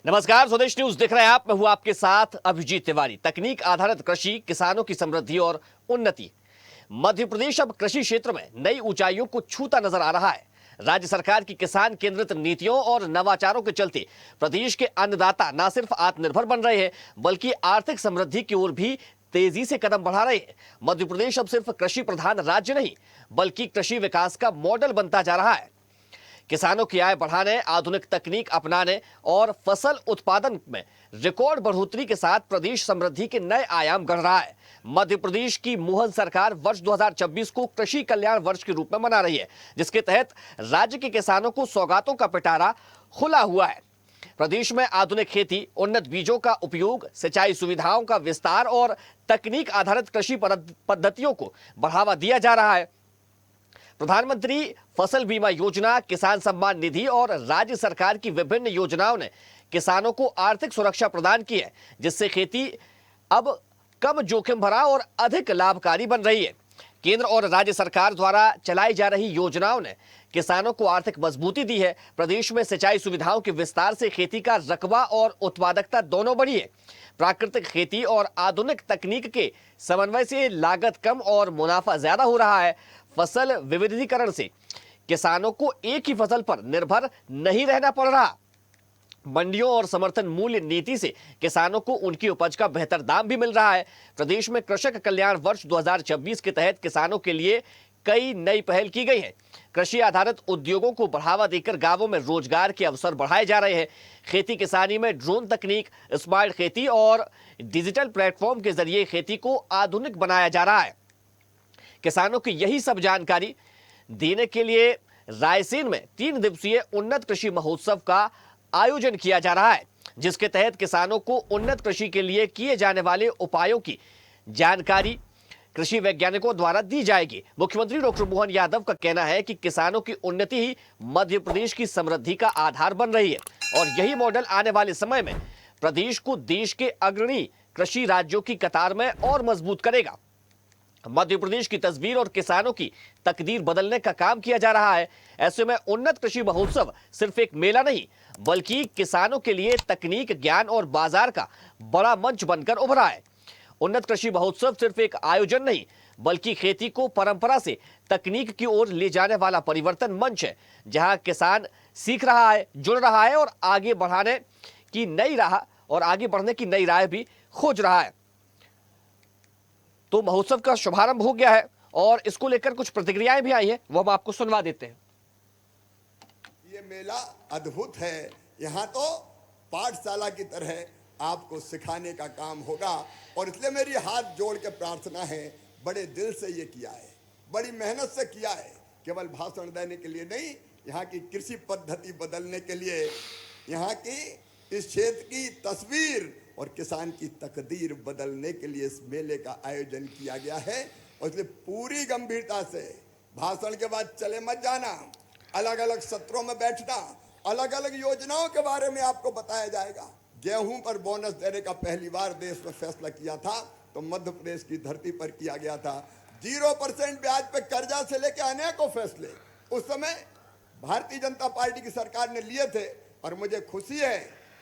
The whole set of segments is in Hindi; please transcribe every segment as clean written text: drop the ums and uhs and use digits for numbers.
नमस्कार, स्वदेश न्यूज देख रहे हैं आप। मैं हूं आपके साथ अभिजीत तिवारी। तकनीक आधारित कृषि, किसानों की समृद्धि और उन्नति। मध्य प्रदेश अब कृषि क्षेत्र में नई ऊंचाइयों को छूता नजर आ रहा है। राज्य सरकार की किसान केंद्रित नीतियों और नवाचारों के चलते प्रदेश के अन्नदाता न सिर्फ आत्मनिर्भर बन रहे हैं, बल्कि आर्थिक समृद्धि की ओर भी तेजी से कदम बढ़ा रहे हैं। मध्य प्रदेश अब सिर्फ कृषि प्रधान राज्य नहीं, बल्कि कृषि विकास का मॉडल बनता जा रहा है। किसानों की आय बढ़ाने, आधुनिक तकनीक अपनाने और फसल उत्पादन में रिकॉर्ड बढ़ोतरी के साथ प्रदेश समृद्धि के नए आयाम गढ़ रहा है। मध्य प्रदेश की मोहन सरकार वर्ष 2026 को कृषि कल्याण वर्ष के रूप में मना रही है, जिसके तहत राज्य के किसानों को सौगातों का पिटारा खुला हुआ है। प्रदेश में आधुनिक खेती, उन्नत बीजों का उपयोग, सिंचाई सुविधाओं का विस्तार और तकनीक आधारित कृषि पद्धतियों को बढ़ावा दिया जा रहा है। प्रधानमंत्री फसल बीमा योजना, किसान सम्मान निधि और राज्य सरकार की विभिन्न योजनाओं ने किसानों को आर्थिक सुरक्षा प्रदान की है, जिससे खेती अब कम जोखिम भरा और अधिक लाभकारी बन रही है। केंद्र और राज्य सरकार द्वारा चलाई जा रही योजनाओं ने किसानों को आर्थिक मजबूती दी है। प्रदेश में सिंचाई सुविधाओं के विस्तार से खेती का रकबा और उत्पादकता दोनों बढ़ी है। प्राकृतिक खेती और आधुनिक तकनीक के समन्वय से लागत कम और मुनाफा ज्यादा हो रहा है। फसल विविधीकरण से किसानों को एक ही फसल पर निर्भर नहीं रहना पड़ रहा। मंडियों और समर्थन मूल्य नीति से किसानों को उनकी उपज का बेहतर दाम भी मिल रहा है। प्रदेश में कृषक कल्याण वर्ष 2026 के तहत किसानों के लिए कई नई पहल की गई है। कृषि आधारित उद्योगों को बढ़ावा देकर गांवों में रोजगार के अवसर बढ़ाए जा रहे हैं। खेती किसानी में ड्रोन तकनीक, स्मार्ट खेती और डिजिटल प्लेटफॉर्म के जरिए खेती को आधुनिक बनाया जा रहा है। किसानों की यही सब जानकारी देने के लिए रायसेन में 3 दिवसीय उन्नत कृषि महोत्सव का आयोजन किया जा रहा है, जिसके तहत किसानों को उन्नत कृषि के लिए किए जाने वाले उपायों की जानकारी कृषि वैज्ञानिकों द्वारा दी जाएगी। मुख्यमंत्री डॉक्टर मोहन यादव का कहना है कि किसानों की उन्नति ही मध्य प्रदेश की समृद्धि का आधार बन रही है और यही मॉडल आने वाले समय में प्रदेश को देश के अग्रणी कृषि राज्यों की कतार में और मजबूत करेगा। मध्य प्रदेश की तस्वीर और किसानों की तकदीर बदलने का काम किया जा रहा है। ऐसे में उन्नत कृषि महोत्सव सिर्फ एक मेला नहीं, बल्कि किसानों के लिए तकनीक, ज्ञान और बाजार का बड़ा मंच बनकर उभरा है। उन्नत कृषि महोत्सव सिर्फ एक आयोजन नहीं, बल्कि खेती को परंपरा से तकनीक की ओर ले जाने वाला परिवर्तन मंच है, जहां किसान सीख रहा है, जुड़ रहा है और आगे बढ़ने की नई राह भी खोज रहा है। तो महोत्सव का शुभारंभ हो गया है और इसको लेकर कुछ प्रतिक्रियाएं भी आई हैं, वो हम आपको सुनवा देते हैं। ये मेला अद्भुत है। यहाँ तो पाठशाला की तरह आपको सिखाने का काम होगा और इसलिए मेरी हाथ जोड़ के प्रार्थना है, बड़े दिल से ये किया है, बड़ी मेहनत से किया है। केवल भाषण देने के लिए नहीं, यहाँ की कृषि पद्धति बदलने के लिए, यहाँ की इस क्षेत्र की तस्वीर और किसान की तकदीर बदलने के लिए इस मेले का आयोजन किया गया है। और इसलिए पूरी गंभीरता से भाषण के बाद चले मत जाना, अलग अलग सत्रों में बैठना, अलग अलग योजनाओं के बारे में आपको बताया जाएगा। गेहूं पर बोनस देने का पहली बार देश में फैसला किया था तो मध्य प्रदेश की धरती पर किया गया था। 0% ब्याज पे कर्जा से लेकर अनेकों फैसले उस समय भारतीय जनता पार्टी की सरकार ने लिए थे और मुझे खुशी है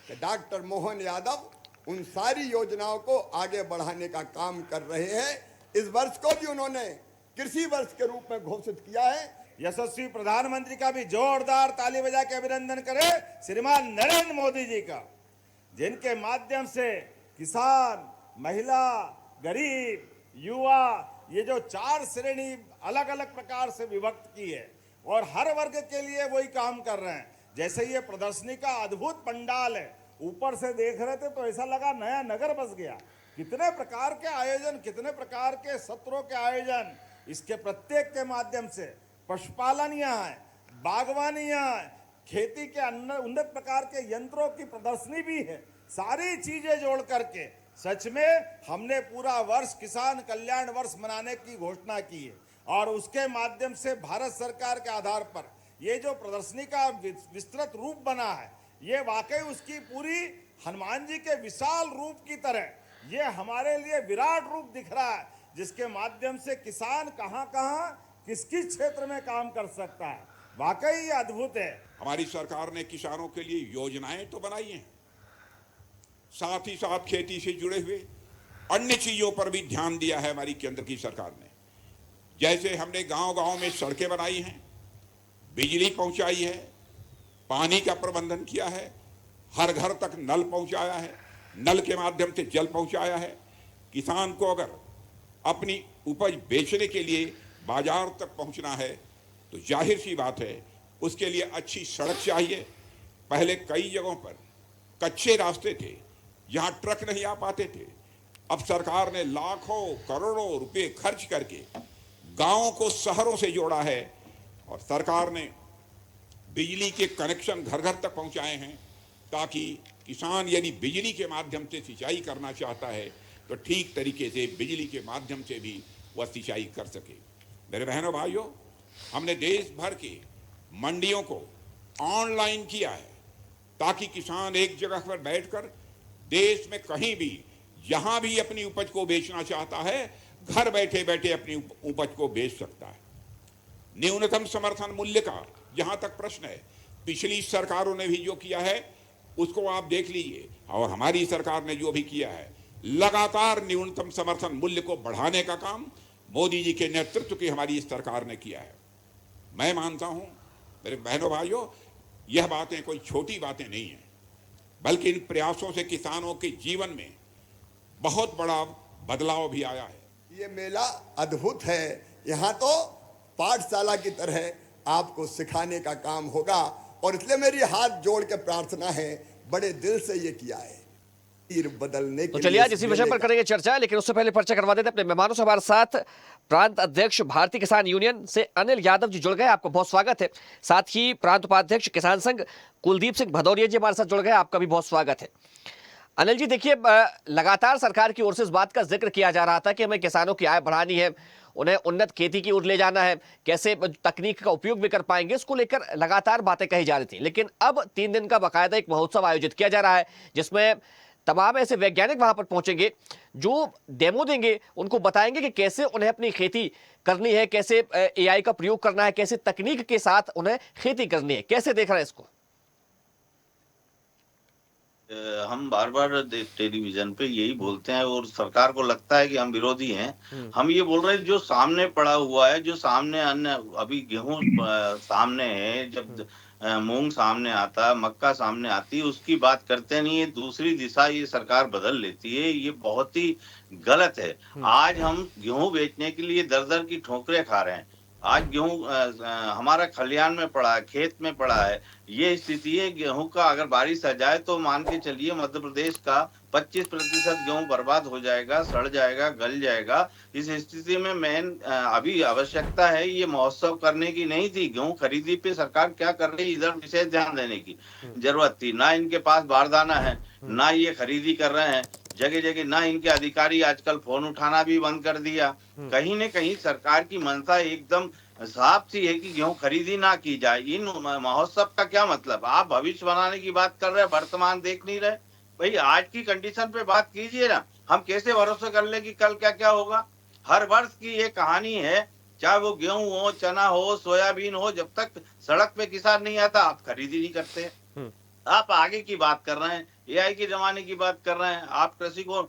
कि डॉक्टर मोहन यादव उन सारी योजनाओं को आगे बढ़ाने का काम कर रहे हैं। इस वर्ष को भी उन्होंने कृषि वर्ष के रूप में घोषित किया है। यशस्वी प्रधानमंत्री का भी जोरदार ताली बजा के अभिनंदन करें श्रीमान नरेंद्र मोदी जी का, जिनके माध्यम से किसान, महिला, गरीब, युवा, ये जो 4 श्रेणी अलग अलग प्रकार से विभक्त की है और हर वर्ग के लिए वही काम कर रहे हैं। जैसे ये प्रदर्शनी का अद्भुत पंडाल है, ऊपर से देख रहे थे तो ऐसा लगा नया नगर बस गया। कितने प्रकार के आयोजन, कितने प्रकार के सत्रों के आयोजन, इसके प्रत्येक के माध्यम से पशुपालन यहाँ है, बागवानी यहाँ है, खेती के उन्नत प्रकार के यंत्रों की प्रदर्शनी भी है। सारी चीजें जोड़ करके सच में हमने पूरा वर्ष किसान कल्याण वर्ष मनाने की घोषणा की है और उसके माध्यम से भारत सरकार के आधार पर ये जो प्रदर्शनी का विस्तृत रूप बना है, ये वाकई उसकी पूरी हनुमान जी के विशाल रूप की तरह ये हमारे लिए विराट रूप दिख रहा है, जिसके माध्यम से किसान कहां कहां किस किस क्षेत्र में काम कर सकता है। वाकई ये अद्भुत है। हमारी सरकार ने किसानों के लिए योजनाएं तो बनाई हैं, साथ ही साथ खेती से जुड़े हुए अन्य चीज़ों पर भी ध्यान दिया है हमारी केंद्र की सरकार ने। जैसे हमने गांव-गांव में सड़कें बनाई हैं, बिजली पहुंचाई है, पानी का प्रबंधन किया है, हर घर तक नल पहुंचाया है, नल के माध्यम से जल पहुंचाया है। किसान को अगर अपनी उपज बेचने के लिए बाजार तक पहुंचना है तो जाहिर सी बात है उसके लिए अच्छी सड़क चाहिए। पहले कई जगहों पर कच्चे रास्ते थे, जहां ट्रक नहीं आ पाते थे। अब सरकार ने लाखों करोड़ों रुपए खर्च करके गांवों को शहरों से जोड़ा है और सरकार ने बिजली के कनेक्शन घर घर तक पहुंचाए हैं, ताकि किसान यदि बिजली के माध्यम से सिंचाई करना चाहता है तो ठीक तरीके से बिजली के माध्यम से भी वह सिंचाई कर सके। मेरे बहनों भाइयों, हमने देश भर की मंडियों को ऑनलाइन किया है, ताकि किसान एक जगह पर बैठकर देश में कहीं भी जहां भी अपनी उपज को बेचना चाहता है, घर बैठे बैठे अपनी उपज को बेच सकता है। न्यूनतम समर्थन मूल्य का जहां तक प्रश्न है, पिछली सरकारों ने भी जो किया है उसको आप देख लीजिए, और हमारी सरकार ने जो भी किया है, लगातार न्यूनतम समर्थन मूल्य को बढ़ाने का काम मोदी जी के नेतृत्व की हमारी इस सरकार ने किया है। मैं मानता हूं मेरे बहनों भाइयों, यह बातें कोई छोटी बातें नहीं हैं, बल्कि इन प्रयासों से किसानों के जीवन में बहुत बड़ा बदलाव भी आया है। ये मेला अद्भुत है। यहाँ तो पाठशाला की तरह आपको सिखाने का काम होगा, और इसलिए मेरी हाथ जोड़ के प्रार्थना है, बड़े दिल से ये किया है। तीर बदलने तो के चलिए लिए आज इसी विषय पर करेंगे चर्चा, लेकिन उससे पहले परिचय करवा देते अपने मेहमानों से। हमारे साथ प्रांत अध्यक्ष भारतीय किसान यूनियन से अनिल यादव जी जुड़ गए, आपका बहुत स्वागत है। साथ ही प्रांत उपाध्यक्ष किसान संघ कुलदीप सिंह भदौरिया जी हमारे साथ जुड़ गए, आपका भी बहुत स्वागत है। अनिल जी देखिए, लगातार सरकार की ओर से इस बात का जिक्र किया जा रहा था कि हमें किसानों की आय बढ़ानी है, उन्हें उन्नत खेती की ओर ले जाना है, कैसे तकनीक का उपयोग भी कर पाएंगे, इसको लेकर लगातार बातें कही जा रही थी। लेकिन अब 3 दिन का बाकायदा एक महोत्सव आयोजित किया जा रहा है, जिसमें तमाम ऐसे वैज्ञानिक वहां पर पहुंचेंगे जो डेमो देंगे, उनको बताएंगे कि कैसे उन्हें अपनी खेती करनी है, कैसे एआई का प्रयोग करना है, कैसे तकनीक के साथ उन्हें खेती करनी है। कैसे देख रहे हैं इसको? हम बार बार टेलीविजन पे यही बोलते हैं और सरकार को लगता है कि हम विरोधी हैं। हम ये बोल रहे हैं जो सामने पड़ा हुआ है, जो सामने अन्य अभी गेहूं सामने है, जब मूंग सामने आता, मक्का सामने आती, उसकी बात करते नहीं है, दूसरी दिशा ये सरकार बदल लेती है। ये बहुत ही गलत है। आज हम गेहूं बेचने के लिए दर दर की ठोकरें खा रहे हैं। आज गेहूं हमारा खलियान में पड़ा है, खेत में पड़ा है। ये स्थिति है गेहूं का। अगर बारिश आ जाए तो मान के चलिए मध्य प्रदेश का 25% गेहूं बर्बाद हो जाएगा, सड़ जाएगा, गल जाएगा। इस स्थिति में मेन अभी आवश्यकता है ये महोत्सव करने की नहीं थी। गेहूं खरीदी पे सरकार क्या कर रही है, इधर विशेष ध्यान देने की जरूरत थी। ना इनके पास बारदाना है, ना ये खरीदी कर रहे हैं जगह जगह, ना इनके अधिकारी आजकल फोन उठाना भी बंद कर दिया। कहीं न कहीं सरकार की मंशा एकदम साफ सी है कि गेहूं खरीदी ना की जाए। इन महोत्सव का क्या मतलब? आप भविष्य बनाने की बात कर रहे हैं, वर्तमान देख नहीं रहे। भाई आज की कंडीशन पे बात कीजिए ना। हम कैसे भरोसा कर ले कि कल क्या क्या होगा? हर वर्ष की ये कहानी है, चाहे वो गेहूं हो, चना हो, सोयाबीन हो, जब तक सड़क पे किसान नहीं आता आप खरीदी नहीं करते। आप आगे की बात कर रहे हैं, एआई के जमाने की बात कर रहे हैं, आप कृषि को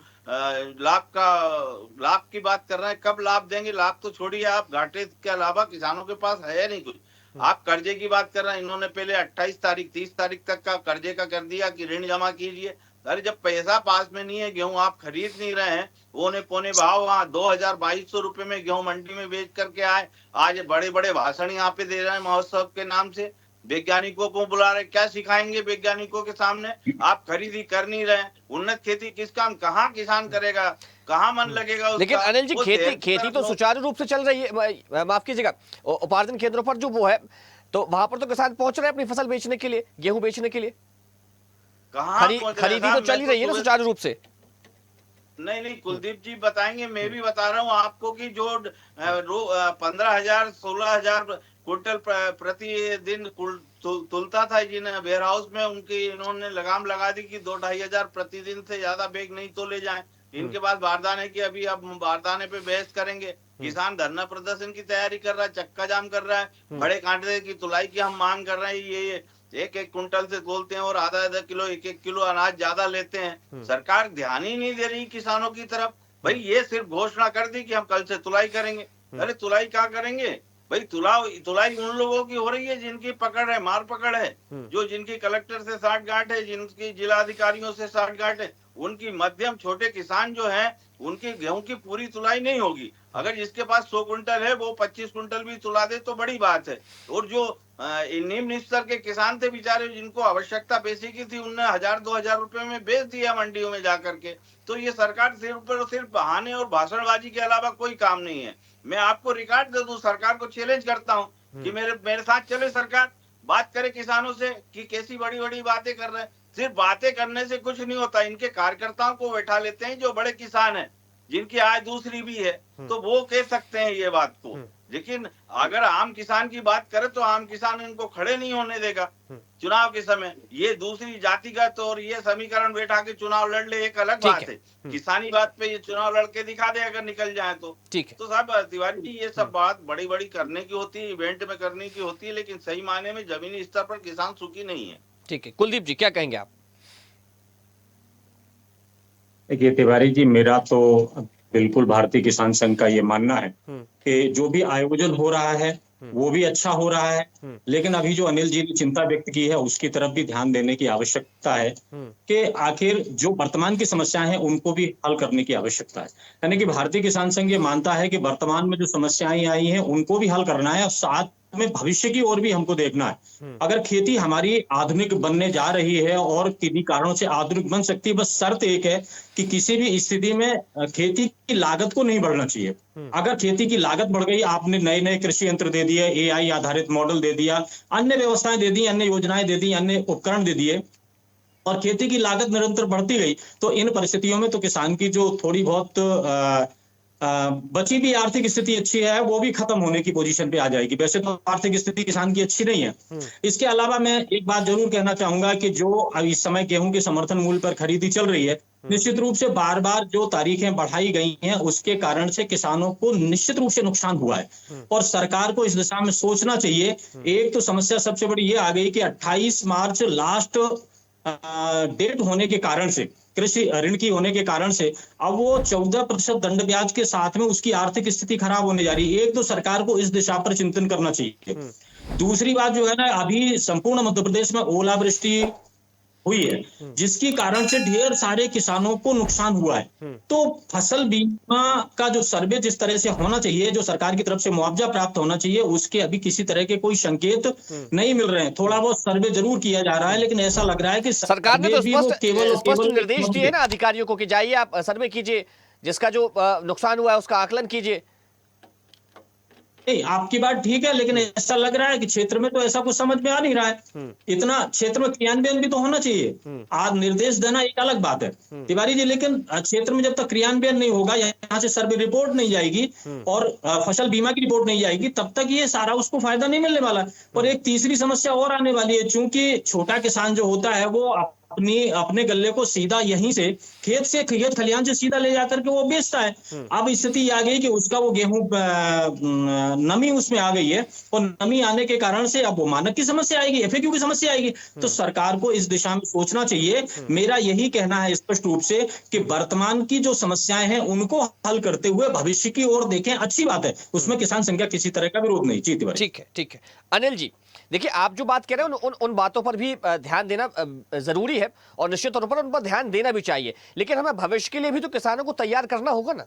लाभ की बात कर रहे हैं। कब लाभ देंगे? लाभ तो छोड़िए, आप घाटे के अलावा किसानों के पास है नहीं कुछ। आप कर्जे की बात कर रहे हैं। इन्होंने पहले 28 तारीख 30 तारीख तक का कर्जे का कर दिया कि ऋण जमा कीजिए। अरे जब पैसा पास में नहीं है, गेहूं आप खरीद नहीं रहे हैं, पौने पौने भाव वहां 2200 रुपए में गेहूं मंडी में बेच करके आए। आज बड़े बड़े भाषण यहाँ पे दे रहे हैं महोत्सव के नाम से, वैज्ञानिकों को बुला रहे। क्या सिखाएंगे वैज्ञानिकों के सामने? आप खरीदी कर नहीं रहे। उन्नत खेती किस काम, कहाँ किसान करेगा, कहाँ मन लगेगा उसका? लेकिन अनिल जी खेती तो सुचारू रूप से चल रही है, माफ कीजिएगा, उपार्जन केंद्रों पर जो वो है, तो वहां पर तो किसान पहुंच रहे हैं अपनी फसल बेचने के लिए, गेहूं बेचने के लिए। खरीदी तो चल ही रही है ना सुचारू रूप से? नहीं, कुलदीप जी बताएंगे। मैं भी बता रहा हूँ आपको कि जो 15,000 16,000 क्विंटल प्रतिदिन तुलता था जिन वेयर हाउस में, उनकी इन्होंने लगाम लगा दी कि 2-2.5 हजार प्रतिदिन से ज्यादा बैग नहीं तोले जाएं। इनके पास बारदाने की, अभी अब बारदाने पे बहस करेंगे। किसान धरना प्रदर्शन की तैयारी कर रहा है, चक्का जाम कर रहा है, बड़े कांटे की तुलाई की हम मांग कर रहे हैं। ये एक एक कुंटल से तोलते हैं और आधा आधा किलो एक एक किलो अनाज ज्यादा लेते हैं। सरकार ध्यान ही नहीं दे रही किसानों की तरफ। भाई ये सिर्फ घोषणा कर दी कि हम कल से तुलाई करेंगे। अरे तुलाई कहाँ करेंगे भाई? तुलाई उन लोगों की हो रही है जिनकी पकड़ है, मार पकड़ है, जो जिनकी कलेक्टर से साठगांठ है, जिनकी जिला अधिकारियों से साठगांठ है। उनकी मध्यम छोटे किसान जो हैं उनकी गेहूं की पूरी तुलाई नहीं होगी। अगर जिसके पास 100 कुंटल है वो 25 कुंटल भी तुला दे तो बड़ी बात है। और जो निम्न स्तर के किसान थे बेचारे, जिनको आवश्यकता पैसे की थी, उनने 1000-2000 रुपए में बेच दिया मंडियों में जाकर के। तो ये सरकार सिर्फ बहाने और भाषणबाजी के अलावा कोई काम नहीं है। मैं आपको रिकॉर्ड दे दूं, सरकार को चैलेंज करता हूं कि मेरे साथ चले सरकार, बात करे किसानों से कि कैसी बड़ी बड़ी बातें कर रहे हैं। सिर्फ बातें करने से कुछ नहीं होता। इनके कार्यकर्ताओं को बैठा लेते हैं जो बड़े किसान हैं, जिनकी आय दूसरी भी है, तो वो कह सकते हैं ये बात को। लेकिन अगर आम किसान की बात करें तो आम किसान इनको खड़े नहीं होने देगा चुनाव के समय। ये दूसरी जातिगत और ये समीकरण बैठा के चुनाव लड़ ले, एक अलग बात है। किसानी बात पे ये चुनाव लड़के दिखा दे अगर निकल जाए तो। ठीक है। तो साहब तिवारी जी, ये सब बात बड़ी बड़ी करने की होती है, इवेंट में करने की होती है, लेकिन सही मायने में जमीनी स्तर पर किसान सुखी नहीं है। ठीक है, कुलदीप जी क्या कहेंगे आप? देखिए तिवारी जी, मेरा तो बिल्कुल भारतीय किसान संघ का ये मानना है कि जो भी आयोजन हो रहा है वो भी अच्छा हो रहा है, लेकिन अभी जो अनिल जी ने चिंता व्यक्त की है उसकी तरफ भी ध्यान देने की आवश्यकता है कि आखिर जो वर्तमान की समस्याएं हैं उनको भी हल करने की आवश्यकता है। यानी कि भारतीय किसान संघ ये मानता है कि वर्तमान में जो समस्याएं आई हैं उनको भी हल करना है और साथ में भविष्य की ओर भी हमको देखना है। अगर खेती हमारी आधुनिक बनने जा रही है और किन्हीं कारणों से आधुनिक बन सकती है, बस शर्त एक है कि किसी भी स्थिति में खेती की लागत को नहीं बढ़ना चाहिए। अगर खेती की लागत बढ़ गई, आपने नए नए कृषि यंत्र दे दिए, AI आधारित मॉडल दे दिया, अन्य व्यवस्थाएं दे दी, अन्य योजनाएं दे दी, अन्य उपकरण दे दिए और खेती की लागत निरंतर बढ़ती गई, तो इन परिस्थितियों में तो किसान की जो थोड़ी बहुत बची भी आर्थिक स्थिति अच्छी है वो भी खत्म होने की पोजीशन पे आ जाएगी। वैसे तो आर्थिक स्थिति किसान की अच्छी नहीं है। इसके अलावा मैं एक बात जरूर कहना चाहूंगा कि जो इस समय गेहूं के समर्थन मूल्य पर खरीदी चल रही है, निश्चित रूप से बार बार जो तारीखें बढ़ाई गई हैं उसके कारण से किसानों को निश्चित रूप से नुकसान हुआ है और सरकार को इस दिशा में सोचना चाहिए। एक तो समस्या सबसे बड़ी ये आ गई कि 28 मार्च लास्ट डेट होने के कारण से, कृषि ऋण की होने के कारण से अब वो 14% दंड ब्याज के साथ में उसकी आर्थिक स्थिति खराब होने जा रही है। एक तो सरकार को इस दिशा पर चिंतन करना चाहिए। दूसरी बात जो है ना, अभी संपूर्ण मध्य प्रदेश में ओलावृष्टि हुई है जिसके कारण से ढेर सारे किसानों को नुकसान हुआ है। तो फसल बीमा का जो सर्वे जिस तरह से होना चाहिए, जो सरकार की तरफ से मुआवजा प्राप्त होना चाहिए, उसके अभी किसी तरह के कोई संकेत नहीं मिल रहे हैं। थोड़ा बहुत सर्वे जरूर किया जा रहा है, लेकिन ऐसा लग रहा है कि सरकार ने तो स्पष्ट निर्देश दिए ना अधिकारियों को कि जाइए आप सर्वे कीजिए, जिसका जो नुकसान हुआ है उसका आकलन कीजिए। नहीं, आपकी बात ठीक है, लेकिन ऐसा लग रहा है कि क्षेत्र में तो ऐसा कुछ समझ में आ नहीं रहा है। इतना क्षेत्र में क्रियान्वयन भी तो होना चाहिए। आज निर्देश देना एक अलग बात है तिवारी जी, लेकिन क्षेत्र में जब तक क्रियान्वयन नहीं होगा, यहाँ से सर्वे रिपोर्ट नहीं जाएगी और फसल बीमा की रिपोर्ट नहीं जाएगी, तब तक ये सारा उसको फायदा नहीं मिलने वाला। और एक तीसरी समस्या और आने वाली है, चूंकि छोटा किसान जो होता है वो अपने गल्ले को सीधा यहीं से खेत खलिहान से सीधा ले जाकर के वो बेचता है। अब स्थिति आ गई कि उसका वो गेहूं नमी उसमें आ गई है और नमी आने के कारण से अब वो मानक की समस्या आएगी, FAQ की समस्या आएगी। तो सरकार को इस दिशा में सोचना चाहिए। मेरा यही कहना है स्पष्ट रूप से कि वर्तमान की जो समस्याएं हैं उनको हल करते हुए भविष्य की ओर देखें। अच्छी बात है, उसमें किसान संघ का किसी तरह का विरोध नहीं। जी ठीक है, ठीक है। अनिल जी देखिए, आप जो बात कह रहे हैं उन बातों पर भी ध्यान देना जरूरी है और निश्चित तौर पर उन पर ध्यान देना भी चाहिए, लेकिन हमें भविष्य के लिए भी तो किसानों को तैयार करना होगा ना।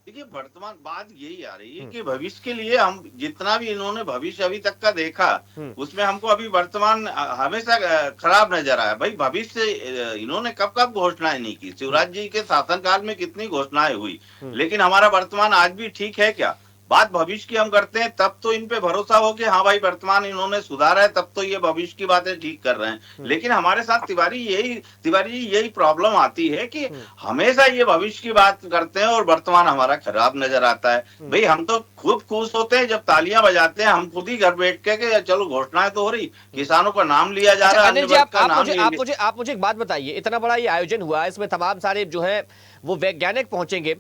देखिए, वर्तमान बात यही आ रही है कि भविष्य के लिए हम जितना भी इन्होंने भविष्य अभी तक का देखा उसमें हमको अभी वर्तमान हमेशा खराब नजर आया। भाई भविष्य इन्होंने कब कब घोषणाएं नहीं की। शिवराज जी के शासनकाल में कितनी घोषणाएं हुई, लेकिन हमारा वर्तमान आज भी ठीक है क्या? बात भविष्य की हम करते हैं तब तो इन पे भरोसा हो कि हाँ भाई वर्तमान इन्होंने सुधारा है, तब तो ये भविष्य की बातें ठीक कर रहे हैं। लेकिन हमारे साथ तिवारी जी यही प्रॉब्लम आती है कि हमेशा ये भविष्य की बात करते हैं और वर्तमान हमारा खराब नजर आता है। भाई हम तो खूब खुश होते हैं जब तालियां बजाते हैं, हम खुद ही घर बैठ के चलो घोषणाएं तो हो रही, किसानों का नाम लिया जा रहा है। आप मुझे एक बात बताइए, इतना बड़ा ये आयोजन हुआ, इसमें तमाम सारे जो है वो वैज्ञानिक पहुंचेंगे,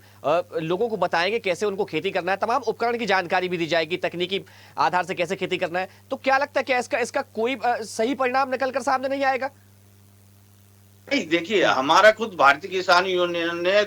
लोगों को बताएंगे कैसे उनको खेती करना है, तमाम उपकरण की जानकारी भी दी जाएगी, तकनीकी आधार से कैसे खेती करना है। तो क्या लगता है कि इसका कोई सही परिणाम निकल कर सामने नहीं आएगा? नहीं, देखिए, हमारा खुद भारतीय किसान यूनियन ने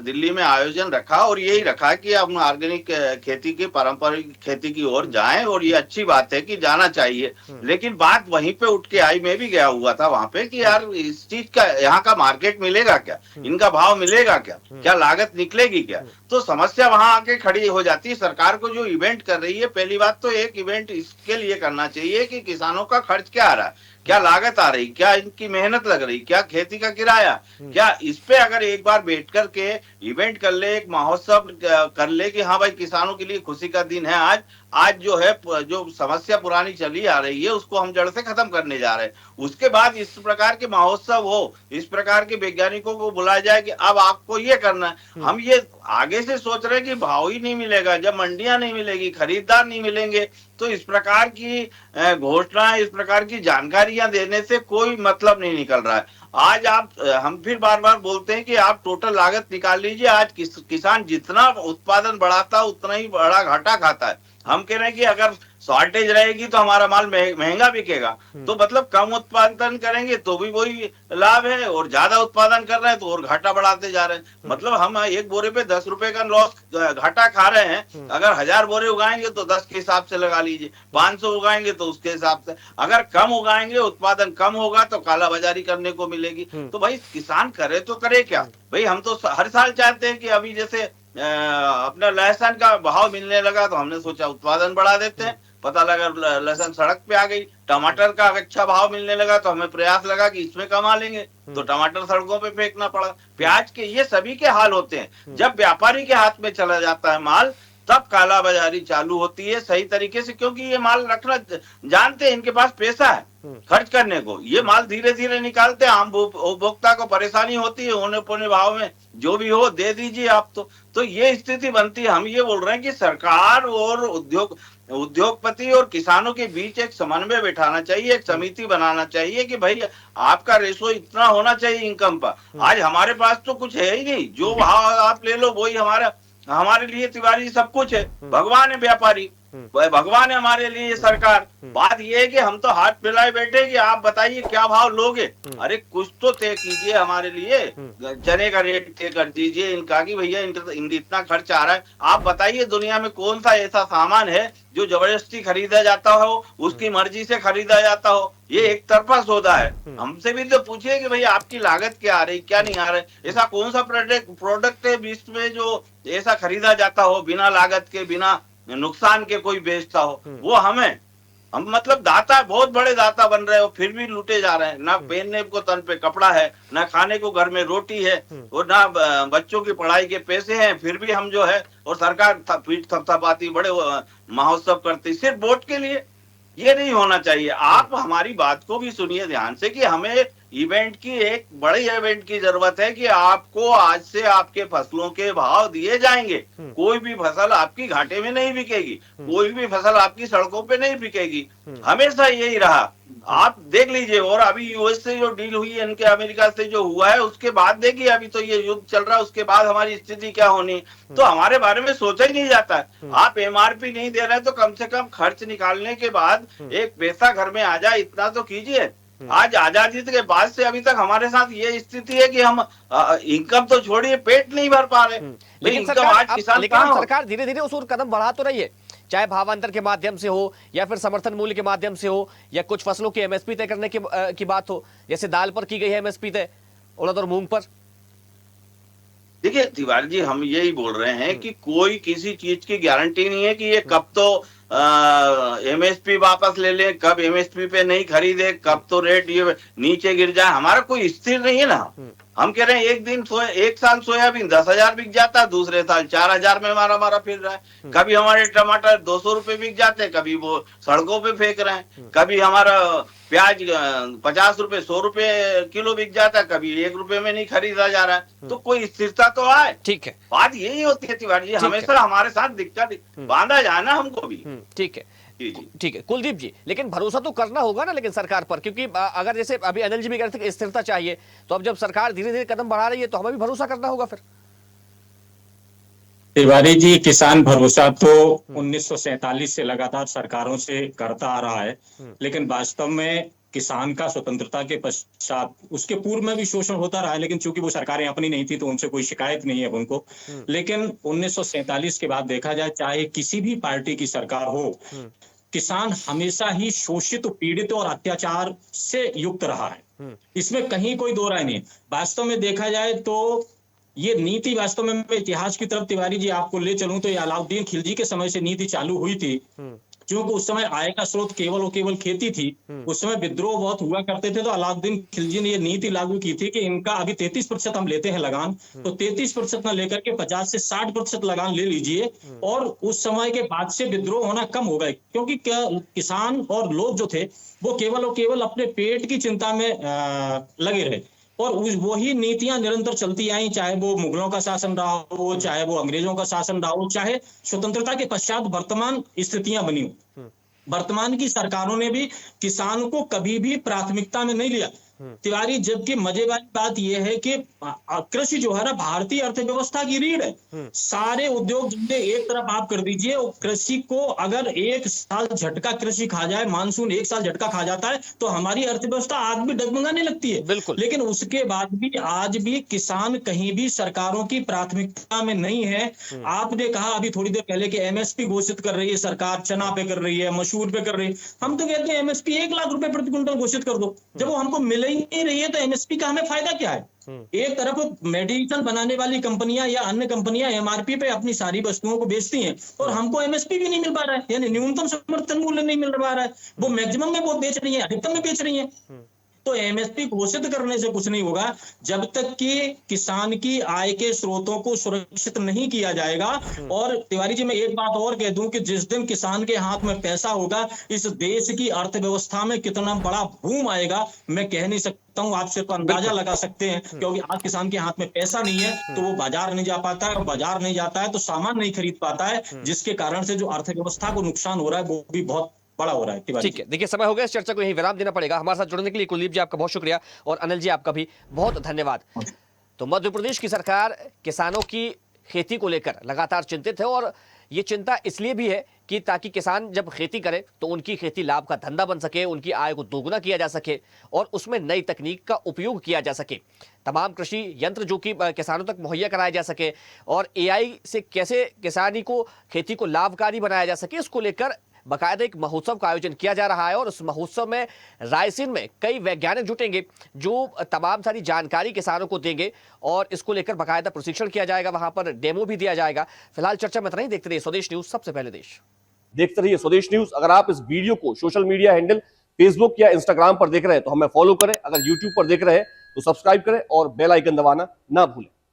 दिल्ली में आयोजन रखा और यही रखा कि हम ऑर्गेनिक खेती की, पारंपरिक खेती की ओर जाएं, और ये अच्छी बात है कि जाना चाहिए। लेकिन बात वहीं पे उठ के आई, मैं भी गया हुआ था वहां पे, कि यार इस चीज का यहाँ का मार्केट मिलेगा क्या, इनका भाव मिलेगा क्या, क्या लागत निकलेगी क्या? तो समस्या वहां आके खड़ी हो जाती है। सरकार को जो इवेंट कर रही है, पहली बात तो एक इवेंट इसके लिए करना चाहिए कि किसानों का खर्च क्या आ रहा है, क्या लागत आ रही, क्या इनकी मेहनत लग रही, क्या खेती का किराया, क्या इस पे अगर एक बार बैठ कर के इवेंट कर ले, एक महोत्सव कर ले कि हाँ भाई किसानों के लिए खुशी का दिन है आज जो है, जो समस्या पुरानी चली आ रही है उसको हम जड़ से खत्म करने जा रहे हैं। उसके बाद इस प्रकार के महोत्सव हो, इस प्रकार के वैज्ञानिकों को बुलाया जाए कि अब आपको ये करना है। हम ये आगे से सोच रहे हैं कि भाव ही नहीं मिलेगा, जब मंडियां नहीं मिलेगी, खरीदार नहीं मिलेंगे, तो इस प्रकार की घोषणाएं, इस प्रकार की जानकारियां देने से कोई मतलब नहीं निकल रहा है। आज हम फिर बार बार बोलते हैं कि आप टोटल लागत निकाल लीजिए। आज किसान जितना उत्पादन बढ़ाता है उतना ही बड़ा घाटा खाता है। हम कह रहे हैं कि अगर शॉर्टेज रहेगी तो हमारा माल महंगा बिकेगा, तो मतलब कम उत्पादन करेंगे तो भी वही लाभ है, और ज्यादा उत्पादन कर रहे हैं तो और घाटा बढ़ाते जा रहे हैं। मतलब हम एक बोरे पे 10 रुपए का लॉस, घाटा खा रहे हैं। अगर 1000 बोरे उगाएंगे तो 10 के हिसाब से लगा लीजिए, 500 उगाएंगे तो उसके हिसाब से। अगर कम उगाएंगे, उत्पादन कम होगा तो काला बाजारी करने को मिलेगी। तो भाई किसान करे तो करे क्या? भाई हम तो हर साल चाहते हैं कि अभी जैसे अपना लहसुन का भाव मिलने लगा तो हमने सोचा उत्पादन बढ़ा देते हैं, पता लगा लहसुन सड़क पे आ गई। टमाटर का अच्छा भाव मिलने लगा तो हमें प्रयास लगा कि इसमें कमा लेंगे, तो टमाटर सड़कों पे फेंकना पड़ा। प्याज के ये सभी के हाल होते हैं। जब व्यापारी के हाथ में चला जाता है माल, तब काला बाजारी चालू होती है सही तरीके से, क्योंकि ये माल रखना जानते हैं, इनके पास पैसा है खर्च करने को। ये माल धीरे धीरे निकालते हैं, आम उपभोक्ता को परेशानी होती है, होने पौने भाव में जो भी हो दे दीजिए आप। तो ये स्थिति बनती है। हम ये बोल रहे हैं कि सरकार और उद्योगपति और किसानों के बीच एक समन्वय बैठाना चाहिए, एक समिति बनाना चाहिए कि भाई आपका रेशो इतना होना चाहिए इनकम पर। आज हमारे पास तो कुछ है ही नहीं, जो भाव आप ले लो वही हमारे लिए तिवारी सब कुछ है। भगवान है व्यापारी, भगवान है हमारे लिए सरकार। बात ये है कि हम तो हाथ फैलाए बैठे कि आप बताइए क्या भाव लोगे। अरे कुछ तो तय कीजिए हमारे लिए, चने का रेट तय कर दीजिए इनका कि भैया इतना खर्च आ रहा है। आप बताइए दुनिया में कौन सा ऐसा सामान है जो जबरदस्ती खरीदा जाता हो, उसकी मर्जी से खरीदा जाता हो? ये एक तरफा सौदा है। हमसे भी तो पूछिए कि भाई आपकी लागत क्या आ रही, क्या नहीं आ रहा है। ऐसा कौन सा प्रोडक्ट है विश्व में जो ऐसा खरीदा जाता हो बिना लागत के, बिना नुकसान के कोई बेचता हो? वो हम मतलब दाता, बहुत बड़े दाता बन रहे हो, फिर भी लूटे जा रहे हैं। ना पहनने को तन पे कपड़ा है, ना खाने को घर में रोटी है, और ना बच्चों की पढ़ाई के पैसे हैं, फिर भी हम जो है, और सरकार पीठ थपथपाती, बड़े महोत्सव करती सिर्फ वोट के लिए। ये नहीं होना चाहिए। आप हमारी बात को भी सुनिए ध्यान से कि हमें इवेंट की, एक बड़ी इवेंट की जरूरत है कि आपको आज से आपके फसलों के भाव दिए जाएंगे। कोई भी फसल आपकी घाटे में नहीं बिकेगी, कोई भी फसल आपकी सड़कों पे नहीं बिकेगी। हमेशा यही रहा। आप देख लीजिए, और अभी यूएस से जो डील हुई है, इनके अमेरिका से जो हुआ है, उसके बाद देखिए, अभी तो ये युद्ध चल रहा है, उसके बाद हमारी स्थिति क्या होनी। तो हमारे बारे में सोचा ही नहीं जाता है। आप एमआरपी नहीं दे रहे तो कम से कम खर्च निकालने के बाद एक पैसा घर में आ जाए, इतना तो कीजिए। आज आजादी के बाद से अभी तक हमारे साथ ये स्थिति है कि हम इनकम तो छोड़िए, पेट नहीं भर पा रहे। लेकिन सरकार धीरे धीरे उस ओर कदम बढ़ा तो रही है, चाहे भावांतर के माध्यम से हो, या फिर समर्थन मूल्य के माध्यम से हो, या कुछ फसलों की एमएसपी तय करने की बात हो, जैसे दाल पर की गई है एमएसपी तय, उड़द और मूंग पर। देखिए तिवारी जी, हम यही बोल रहे हैं कि कोई किसी चीज की गारंटी नहीं है कि ये कब तो एमएसपी वापस ले ले, कब एमएसपी पे नहीं खरीदे, कब तो रेट ये नीचे गिर जाए। हमारा कोई स्थिर नहीं है ना। हम कह रहे हैं एक साल सोयाबीन 10,000 बिक जाता है, दूसरे साल 4,000 में मारा फिर रहा है। कभी हमारे टमाटर 200 रुपए बिक जाते हैं, कभी वो सड़कों पे फेंक रहे हैं। कभी हमारा प्याज 50 रुपए 100 रुपए किलो बिक जाता है, कभी 1 रुपए में नहीं खरीदा जा रहा है। तो कोई स्थिरता तो आए। ठीक है, बात यही होती है तिवारी जी, हमेशा हमारे साथ दिक्कत बांधा जाना हमको भी। ठीक है, ठीक है कुलदीप जी, लेकिन भरोसा तो करना होगा ना लेकिन सरकार पर, क्योंकि अगर जैसे अभी अनिल जी भी कहते हैं स्थिरता चाहिए, तो अब जब सरकार धीरे धीरे कदम बढ़ा रही है तो हमें भी भरोसा करना होगा फिर। तिवारी जी, किसान भरोसा तो 1947 से लगातार सरकारों से करता आ रहा है, लेकिन वास्तव में किसान का स्वतंत्रता के पश्चात, उसके पूर्व में भी शोषण होता रहा है, लेकिन चूंकि वो सरकारें अपनी नहीं थी तो उनसे कोई शिकायत नहीं है उनको। लेकिन 1947 के बाद देखा जाए, चाहे किसी भी पार्टी की सरकार हो, किसान हमेशा ही शोषित, पीड़ित और अत्याचार से युक्त रहा है। इसमें कहीं कोई दो राय नहीं। वास्तव में देखा जाए तो ये नीति, वास्तव में मैं इतिहास की तरफ तिवारी जी आपको ले चलूं तो ये अलाउद्दीन खिलजी के समय से नीति चालू हुई थी। क्योंकि उस समय आय का स्रोत केवल और केवल खेती थी, उस समय विद्रोह बहुत हुआ करते थे, तो अलाउद्दीन खिलजी ने ये नीति लागू की थी कि इनका अभी 33% हम लेते हैं लगान, तो 33% न लेकर के 50 से 60% लगान ले लीजिए, और उस समय के बाद से विद्रोह होना कम हो गए। क्योंकि किसान और लोग जो थे वो केवल और केवल अपने पेट की चिंता में लगे रहे, और वही नीतियां निरंतर चलती आई, चाहे वो मुगलों का शासन रहा हो, चाहे वो अंग्रेजों का शासन रहा हो, चाहे स्वतंत्रता के पश्चात वर्तमान स्थितियां बनी हो। वर्तमान की सरकारों ने भी किसान को कभी भी प्राथमिकता में नहीं लिया तिवारी। जबकि मजे वाली बात यह है कि कृषि जो है ना, भारतीय अर्थव्यवस्था की रीढ़ है। सारे उद्योग धंधे एक तरफ आप कर दीजिए, कृषि को अगर एक साल झटका कृषि खा जाए, मानसून एक साल झटका खा जाता है, तो हमारी अर्थव्यवस्था आज भी डगमगाने लगती है। बिल्कुल। लेकिन उसके बाद भी आज भी किसान कहीं भी सरकारों की प्राथमिकता में नहीं है। आपने कहा अभी थोड़ी देर पहले कि एमएसपी घोषित कर रही है सरकार, चना पे कर रही है, मसूर पे कर रही है। हम तो कहते हैं एमएसपी 1 लाख रुपए प्रति क्विंटल घोषित कर दो। जब वो हमको मिले ही नहीं रही है तो एमएसपी का हमें फायदा क्या है? एक तरफ मेडिसिन बनाने वाली कंपनियां या अन्य कंपनियां एमआरपी पे अपनी सारी वस्तुओं को बेचती हैं, और हमको एमएसपी भी नहीं मिल पा रहा है, यानी न्यूनतम समर्थन मूल्य नहीं मिल पा रहा है। वो मैक्सिमम में वो बेच रही है, अधिकतम में बेच रही है। तो एमएसपी घोषित करने से कुछ नहीं होगा जब तक कि किसान की आय के स्रोतों को सुरक्षित नहीं किया जाएगा। और तिवारी जी, मैं एक बात और कह दूं कि जिस दिन किसान के हाथ में पैसा होगा, इस देश की अर्थव्यवस्था में कितना बड़ा बूम आएगा मैं कह नहीं सकता हूं, आप सिर्फ अंदाजा लगा सकते हैं। क्योंकि आज किसान के हाथ में पैसा नहीं है तो वो बाजार नहीं जा पाता है, और बाजार नहीं जाता है तो सामान नहीं खरीद पाता है, जिसके कारण से जो अर्थव्यवस्था को नुकसान हो रहा है वो भी बहुत बड़ा हो रहा है। ठीक है, देखिए समय हो गया, इस चर्चा को यहीं विराम देना पड़ेगा। हमारे साथ जुड़ने के लिए कुलदीप जी आपका बहुत शुक्रिया, और अनिल जी आपका भी बहुत धन्यवाद। तो मध्य प्रदेश की सरकार किसानों की खेती को लेकर लगातार चिंतित है, और ये चिंता इसलिए भी है कि ताकि किसान जब खेती करे तो उनकी खेती लाभ का धंधा बन सके, उनकी आय को दोगुना किया जा सके, और उसमें नई तकनीक का उपयोग किया जा सके। तमाम कृषि यंत्र जो कि किसानों तक मुहैया कराए जा सके, और एआई से कैसे किसानी को, खेती को लाभकारी बनाया जा सके, इसको लेकर बाकायदा एक महोत्सव का आयोजन किया जा रहा है। और उस महोत्सव में रायसेन में कई वैज्ञानिक जुटेंगे जो तमाम सारी जानकारी किसानों को देंगे, और इसको लेकर बाकायदा प्रशिक्षण किया जाएगा, वहां पर डेमो भी दिया जाएगा। फिलहाल चर्चा में इतना ही। देखते रहिए स्वदेश न्यूज, सबसे पहले देश। देखते रहिए स्वदेश न्यूज। अगर आप इस वीडियो को सोशल मीडिया हैंडल फेसबुक या इंस्टाग्राम पर देख रहे हैं तो हमें फॉलो करें, अगर यूट्यूब पर देख रहे हैं तो सब्सक्राइब करें और बेल आइकन दबाना ना भूलें।